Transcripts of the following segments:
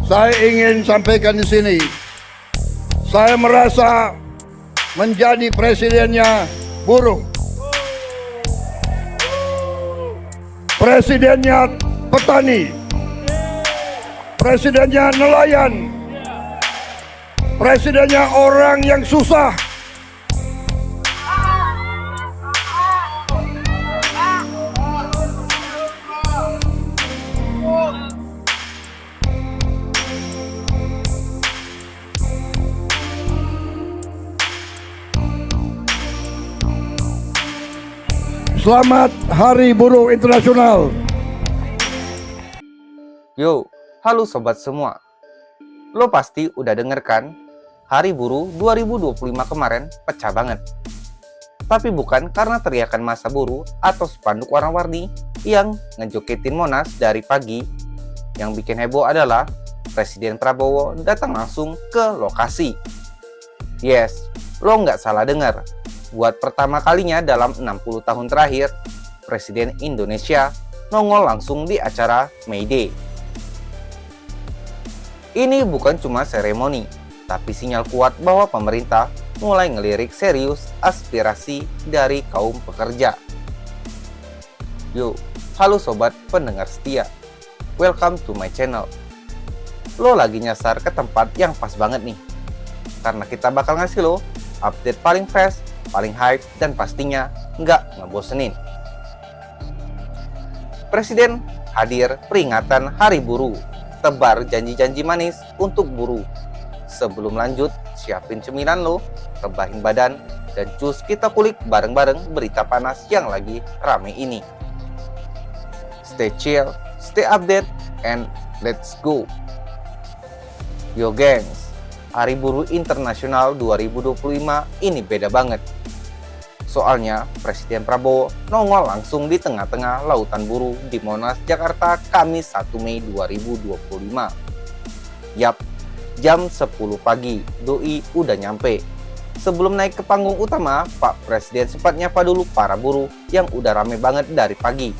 Saya ingin sampaikan di sini, saya merasa menjadi presidennya buruh, presidennya petani, presidennya nelayan, presidennya orang yang susah. Selamat Hari Buruh Internasional. Yo, halo sobat semua. Lo pasti udah denger kan? Hari Buruh 2025 kemarin pecah banget. Tapi bukan karena teriakan massa buruh atau spanduk warna-warni yang ngejoketin Monas dari pagi. Yang bikin heboh adalah Presiden Prabowo datang langsung ke lokasi. Yes, lo nggak salah dengar. Buat pertama kalinya dalam 60 tahun terakhir, Presiden Indonesia nongol langsung di acara May Day. Ini bukan cuma seremoni, tapi sinyal kuat bahwa pemerintah mulai ngelirik serius aspirasi dari kaum pekerja. Yo, halo sobat pendengar setia. Welcome to my channel. Lo lagi nyasar ke tempat yang pas banget nih. Karena kita bakal ngasih lo update paling fresh, paling hype, dan pastinya nggak ngebosenin. Presiden hadir peringatan Hari Buruh, tebar janji-janji manis untuk buruh. Sebelum lanjut, siapin cemilan lo, rebahin badan, dan cus kita kulik bareng-bareng berita panas yang lagi rame ini. Stay chill, stay update, and let's go. Yo gengs, Hari Buruh Internasional 2025 ini beda banget. Soalnya Presiden Prabowo nongol langsung di tengah-tengah lautan buruh di Monas, Jakarta, Kamis 1 Mei 2025. Yap, jam 10 pagi, doi udah nyampe. Sebelum naik ke panggung utama, Pak Presiden sempat nyapa dulu para buruh yang udah rame banget dari pagi.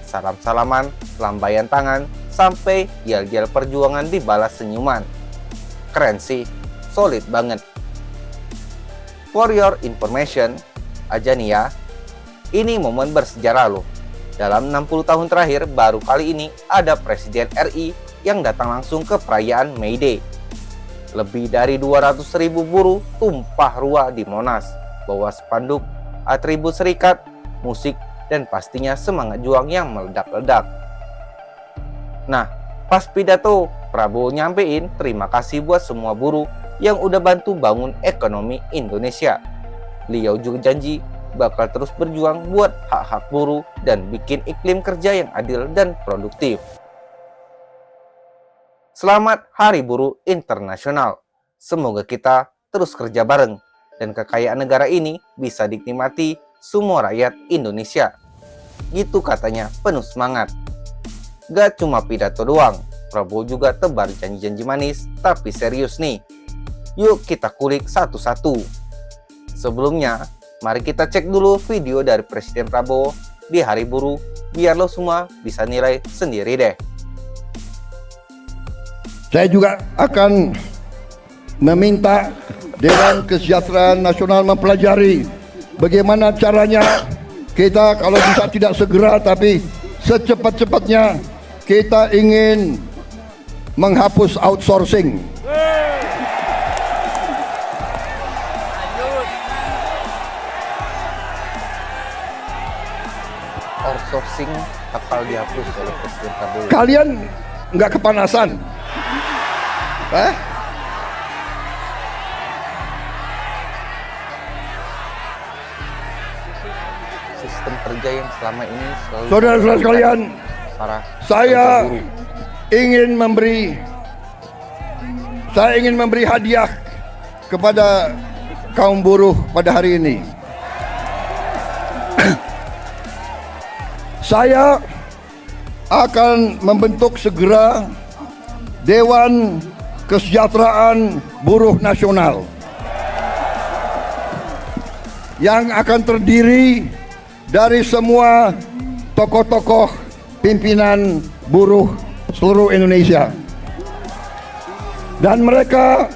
Salam-salaman, lambaian tangan, sampai yel-yel perjuangan dibalas senyuman. Keren sih, solid banget. For your information aja nih ya, ini momen bersejarah loh. Dalam 60 tahun terakhir, baru kali ini ada Presiden RI yang datang langsung ke perayaan May Day. Lebih dari 200.000 buruh tumpah ruah di Monas, bawa spanduk, atribut serikat, musik, dan pastinya semangat juang yang meledak-ledak. Nah, pas pidato, Prabowo nyampein terima kasih buat semua buruh yang udah bantu bangun ekonomi Indonesia. Beliau juga janji bakal terus berjuang buat hak-hak buruh dan bikin iklim kerja yang adil dan produktif. Selamat Hari Buruh Internasional. Semoga kita terus kerja bareng dan kekayaan negara ini bisa dinikmati semua rakyat Indonesia. Gitu katanya penuh semangat. Gak cuma pidato doang, Prabowo juga tebar janji-janji manis tapi serius nih. Yuk kita kulik satu-satu. Sebelumnya, mari kita cek dulu video dari Presiden Prabowo di Hari Buruh, biar lo semua bisa nilai sendiri deh. Saya juga akan meminta Dewan Kesejahteraan Nasional mempelajari bagaimana caranya kita kalau bisa tidak segera tapi secepat-cepatnya kita ingin menghapus outsourcing. Outsourcing bakal dihapus oleh Presiden Prabowo. Kalian nggak kepanasan? Sistem kerja yang selama ini selalu Saudara-saudara sekalian, para saya buruh. ingin memberi hadiah kepada kaum buruh pada hari ini. Saya akan membentuk segera Dewan Kesejahteraan Buruh Nasional yang akan terdiri dari semua tokoh-tokoh pimpinan buruh seluruh Indonesia. Dan mereka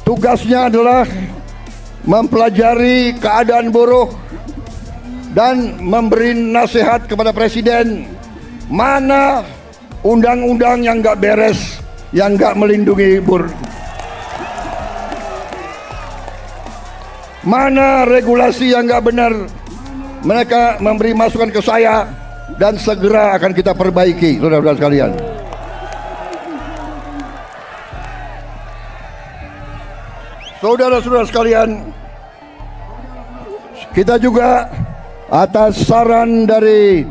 tugasnya adalah mempelajari keadaan buruh dan memberi nasihat kepada presiden mana undang-undang yang nggak beres, yang nggak melindungi buruh, mana regulasi yang nggak benar. Mereka memberi masukan ke saya dan segera akan kita perbaiki, saudara-saudara sekalian. Saudara-saudara sekalian, kita juga atas saran dari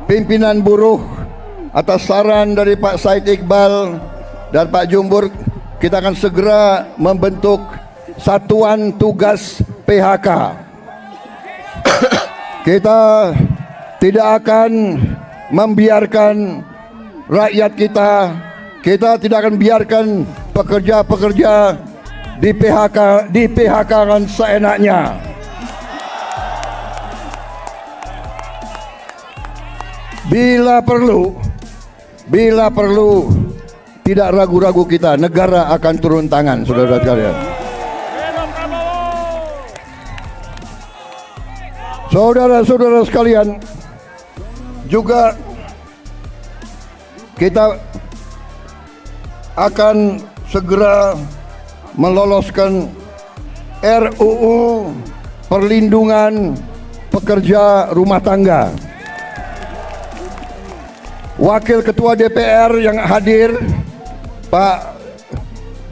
pimpinan buruh, atas saran dari Pak Said Iqbal dan Pak Jumbur, kita akan segera membentuk satuan tugas PHK. Kita tidak akan membiarkan rakyat kita tidak akan biarkan pekerja-pekerja di PHK kan seenaknya. Bila perlu tidak ragu-ragu kita, negara akan turun tangan, saudara-saudara sekalian. Saudara-saudara sekalian, juga kita akan segera meloloskan RUU perlindungan pekerja rumah tangga. Wakil Ketua DPR yang hadir, Pak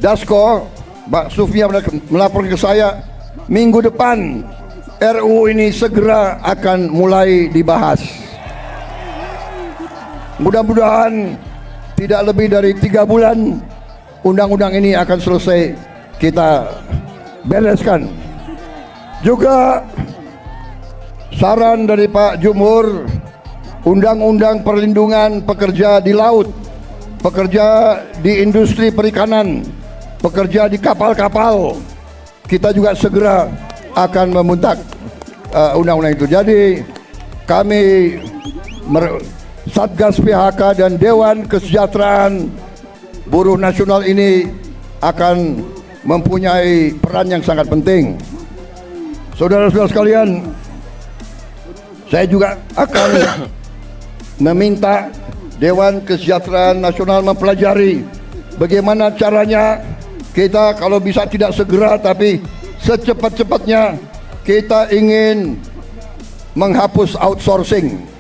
Dasko, Pak Sufmi melapor ke saya, minggu depan RUU ini segera akan mulai dibahas. Mudah-mudahan tidak lebih dari 3 bulan undang-undang ini akan selesai kita bereskan. Juga saran dari Pak Jumhur, undang-undang perlindungan pekerja di laut, pekerja di industri perikanan, pekerja di kapal-kapal, kita juga segera akan membentuk undang-undang itu. Jadi kami Satgas PHK dan Dewan Kesejahteraan Buruh Nasional ini akan mempunyai peran yang sangat penting. Saudara-saudara sekalian, saya juga akan meminta Dewan Kesejahteraan Nasional mempelajari bagaimana caranya kita, kalau bisa tidak segera tapi secepat-cepatnya, kita ingin menghapus outsourcing.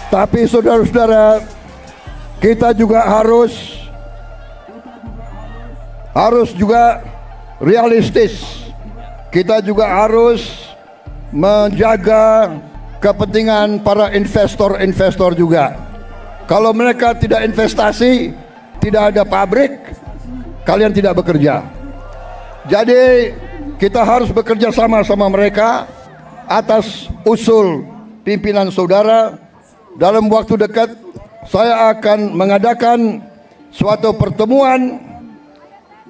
Tapi saudara-saudara, kita juga harus juga realistis. Kita juga harus menjaga kepentingan para investor juga. Kalau mereka tidak investasi, tidak ada pabrik, kalian tidak bekerja. Jadi kita harus bekerja sama mereka atas usul pimpinan saudara. Dalam waktu dekat saya akan mengadakan suatu pertemuan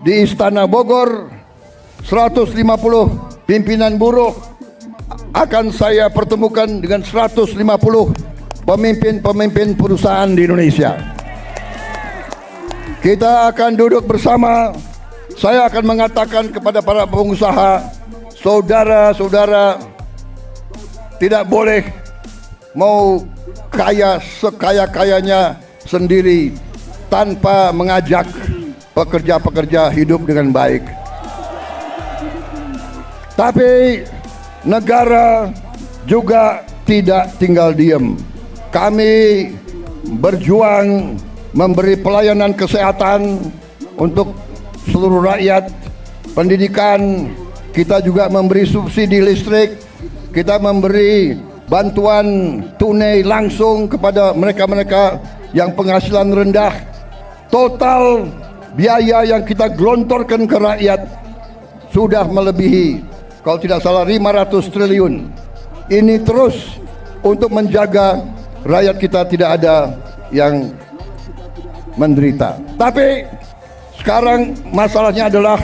di Istana Bogor. 150 pimpinan buruh akan saya pertemukan dengan 150 pemimpin perusahaan di Indonesia. Kita akan duduk bersama. Saya akan mengatakan kepada para pengusaha, saudara-saudara, tidak boleh mau kaya sekaya-kayanya sendiri tanpa mengajak pekerja-pekerja hidup dengan baik. Tapi negara juga tidak tinggal diam. Kami berjuang memberi pelayanan kesehatan untuk seluruh rakyat, pendidikan, kita juga memberi subsidi listrik, kita memberi bantuan tunai langsung kepada mereka-mereka yang penghasilan rendah. Total biaya yang kita gelontorkan ke rakyat sudah melebihi, kalau tidak salah, 500 triliun. Ini terus untuk menjaga rakyat kita tidak ada yang menderita. Tapi sekarang masalahnya adalah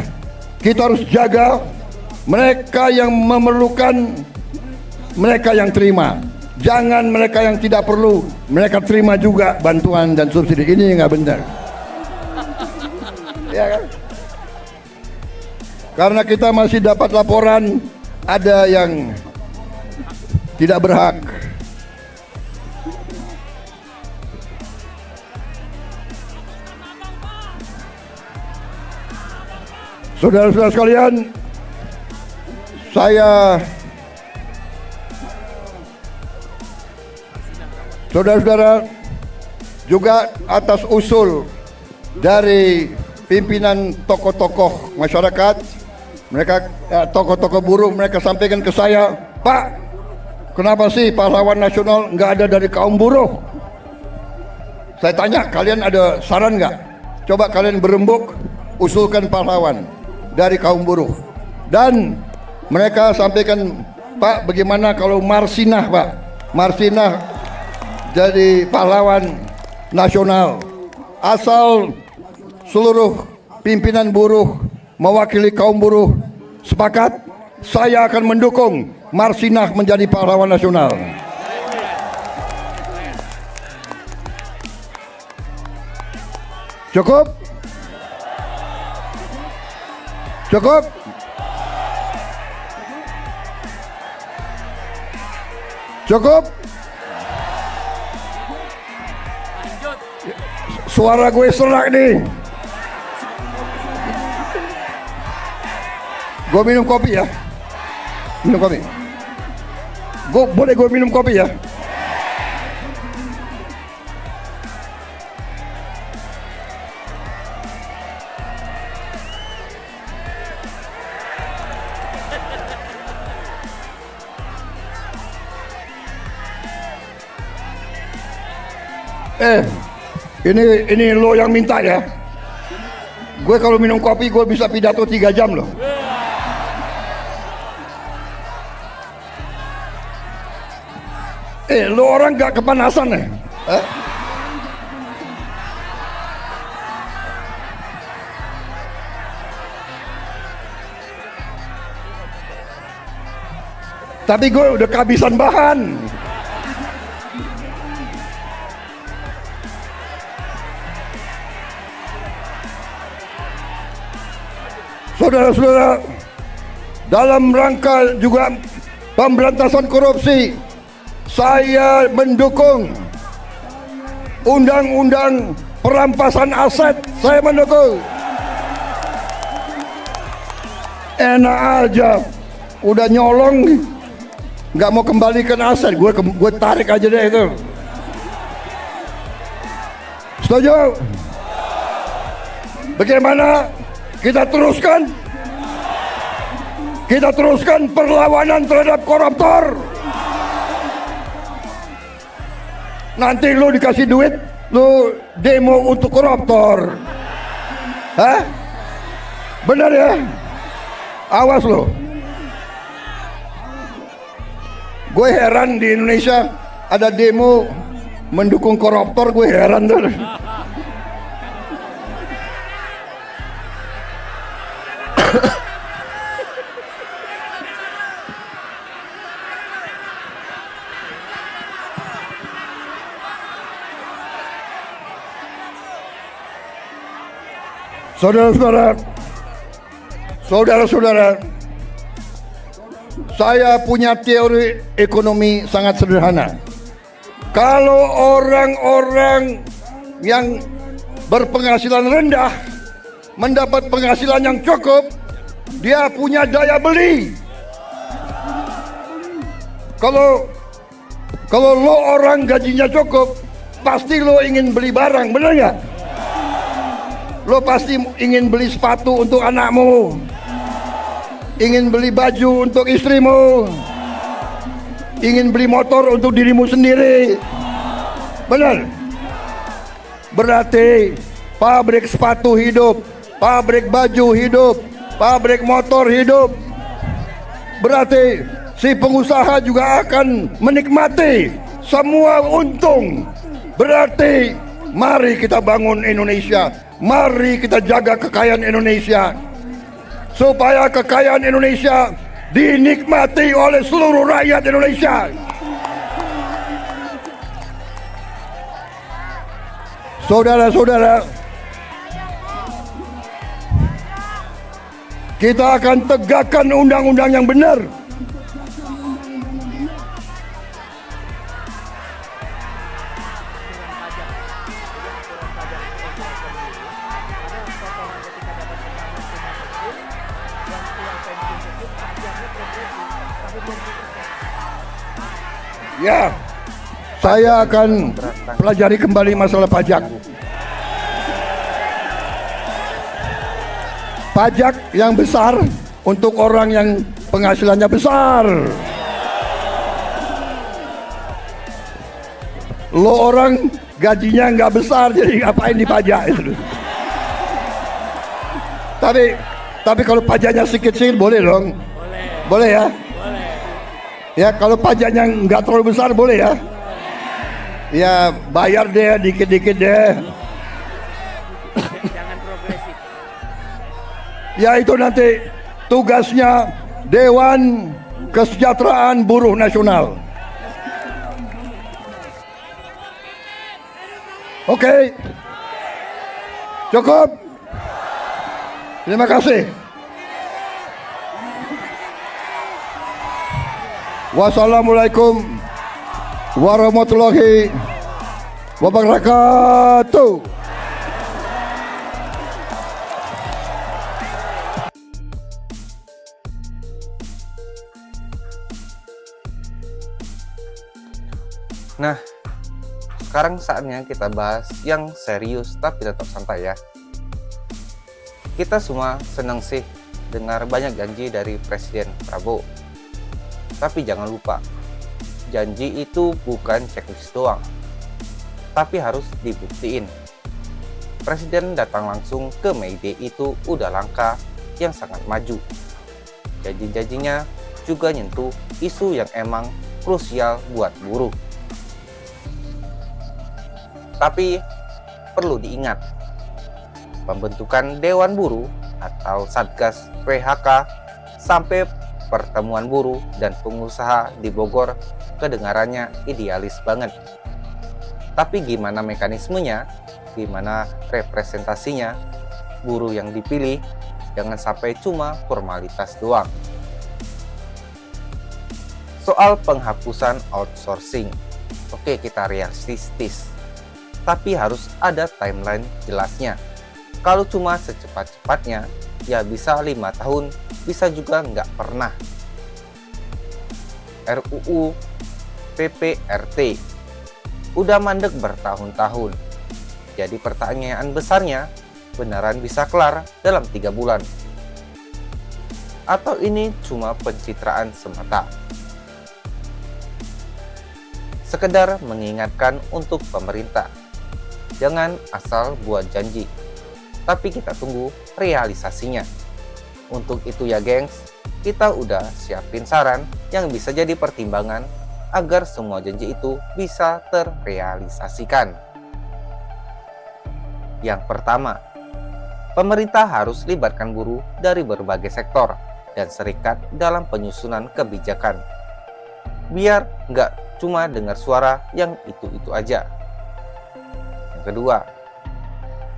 kita harus jaga mereka yang memerlukan, mereka yang terima. Jangan mereka yang tidak perlu, mereka terima juga bantuan dan subsidi. Ini nggak benar. Ya kan? Karena kita masih dapat laporan ada yang tidak berhak. Saudara-saudara sekalian, saudara-saudara juga atas usul dari pimpinan tokoh-tokoh masyarakat, mereka tokoh-tokoh buruh, mereka sampaikan ke saya, Pak, kenapa sih pahlawan nasional nggak ada dari kaum buruh? Saya tanya, kalian ada saran nggak? Coba kalian berembuk, usulkan pahlawan dari kaum buruh. Dan mereka sampaikan, Pak, bagaimana kalau Marsinah, Pak? Marsinah jadi pahlawan nasional. Asal seluruh pimpinan buruh mewakili kaum buruh sepakat, saya akan mendukung Marsinah menjadi pahlawan nasional. Cukup? Cukup? Cukup? Suara gue serak nih. Gue minum kopi ya. Minum kopi. Boleh gue minum kopi ya? Ini lo yang minta ya. Gue kalau minum kopi gue bisa pidato 3 jam loh. Lo orang gak kepanasan ya? Tapi gue udah kehabisan bahan. Saudara-saudara, dalam rangka juga pemberantasan korupsi, saya mendukung undang-undang perampasan aset. Saya mendukung. Enak aja, udah nyolong, nggak mau kembalikan aset, gue tarik aja deh itu. Setuju? Bagaimana? Kita teruskan perlawanan terhadap koruptor. Nanti lu dikasih duit, lu demo untuk koruptor. Hah? Benar ya? Awas lo. Gue heran di Indonesia ada demo mendukung koruptor, gue heran tuh. Saudara-saudara, saya punya teori ekonomi sangat sederhana. Kalau orang-orang yang berpenghasilan rendah mendapat penghasilan yang cukup, dia punya daya beli. Kalau lo orang gajinya cukup, pasti lo ingin beli barang, benar nggak? Lo pasti ingin beli sepatu untuk anakmu, ingin beli baju untuk istrimu, ingin beli motor untuk dirimu sendiri. Benar? Berarti pabrik sepatu hidup, pabrik baju hidup, pabrik motor hidup. Berarti si pengusaha juga akan menikmati semua untung. Berarti mari kita bangun Indonesia. Mari kita jaga kekayaan Indonesia, supaya kekayaan Indonesia dinikmati oleh seluruh rakyat Indonesia. Saudara-saudara, kita akan tegakkan undang-undang yang benar. Ya, saya akan pelajari kembali masalah pajak. Pajak yang besar untuk orang yang penghasilannya besar. Lo orang gajinya nggak besar, jadi ngapain dipajak itu? Tapi kalau pajaknya sedikit-sedikit boleh dong. Boleh ya? Ya, kalau pajaknya nggak terlalu besar boleh ya. Ya, bayar deh dikit-dikit deh. Jangan progresif. Ya, itu nanti tugasnya Dewan Kesejahteraan Buruh Nasional. Oke. Cukup. Terima kasih. Wassalamualaikum warahmatullahi wabarakatuh. Nah, sekarang saatnya kita bahas yang serius tapi tetap santai ya. Kita semua senang sih dengar banyak janji dari Presiden Prabowo. Tapi jangan lupa, janji itu bukan checklist doang, tapi harus dibuktiin. Presiden datang langsung ke May Day itu udah langkah yang sangat maju. Janji-janjinya juga nyentuh isu yang emang krusial buat buruh. Tapi perlu diingat, pembentukan Dewan Buruh atau Satgas PHK sampai pertemuan buruh dan pengusaha di Bogor kedengarannya idealis banget. Tapi gimana mekanismenya, gimana representasinya, buruh yang dipilih jangan sampai cuma formalitas doang. Soal penghapusan outsourcing, oke kita realistis, tapi harus ada timeline jelasnya. Kalau cuma secepat-cepatnya, ya bisa 5 tahun, bisa juga nggak pernah. RUU PPRT udah mandek bertahun-tahun. Jadi pertanyaan besarnya, beneran bisa kelar dalam 3 bulan? Atau ini cuma pencitraan semata? Sekedar mengingatkan untuk pemerintah, jangan asal buat janji, tapi kita tunggu realisasinya. Untuk itu ya gengs, kita udah siapin saran yang bisa jadi pertimbangan agar semua janji itu bisa terrealisasikan. Yang pertama, pemerintah harus libatkan buruh dari berbagai sektor dan serikat dalam penyusunan kebijakan. Biar nggak cuma dengar suara yang itu-itu aja. Yang kedua,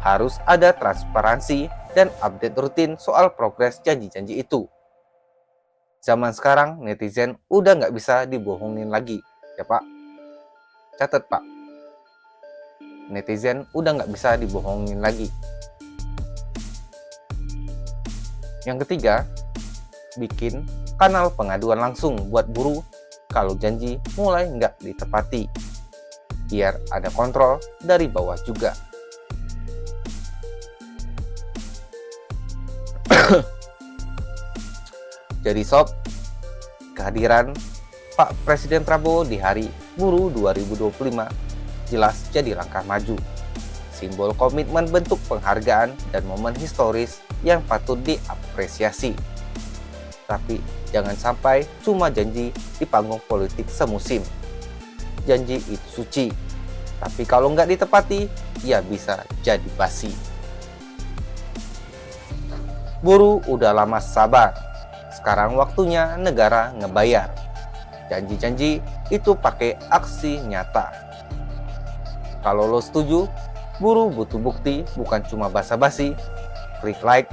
harus ada transparansi dan update rutin soal progres janji-janji itu. Zaman sekarang netizen udah nggak bisa dibohongin lagi, ya Pak. Catat Pak, netizen udah nggak bisa dibohongin lagi. Yang ketiga, bikin kanal pengaduan langsung buat buruh kalau janji mulai nggak ditepati, biar ada kontrol dari bawah juga. Jadi sob, kehadiran Pak Presiden Prabowo di Hari Buruh 2025 jelas jadi langkah maju, simbol komitmen bentuk penghargaan dan momen historis yang patut diapresiasi. Tapi jangan sampai cuma janji di panggung politik semusim. Janji itu suci, tapi kalau nggak ditepati, ya bisa jadi basi. Buruh udah lama sabar, sekarang waktunya negara ngebayar. Janji-janji itu pakai aksi nyata. Kalau lo setuju, Buruh butuh bukti, bukan cuma basa-basi. Klik like,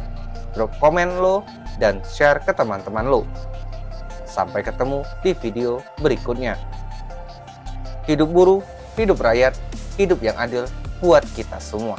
drop komen lo, dan share ke teman-teman lo. Sampai ketemu di video berikutnya. Hidup buruh, hidup rakyat, hidup yang adil buat kita semua.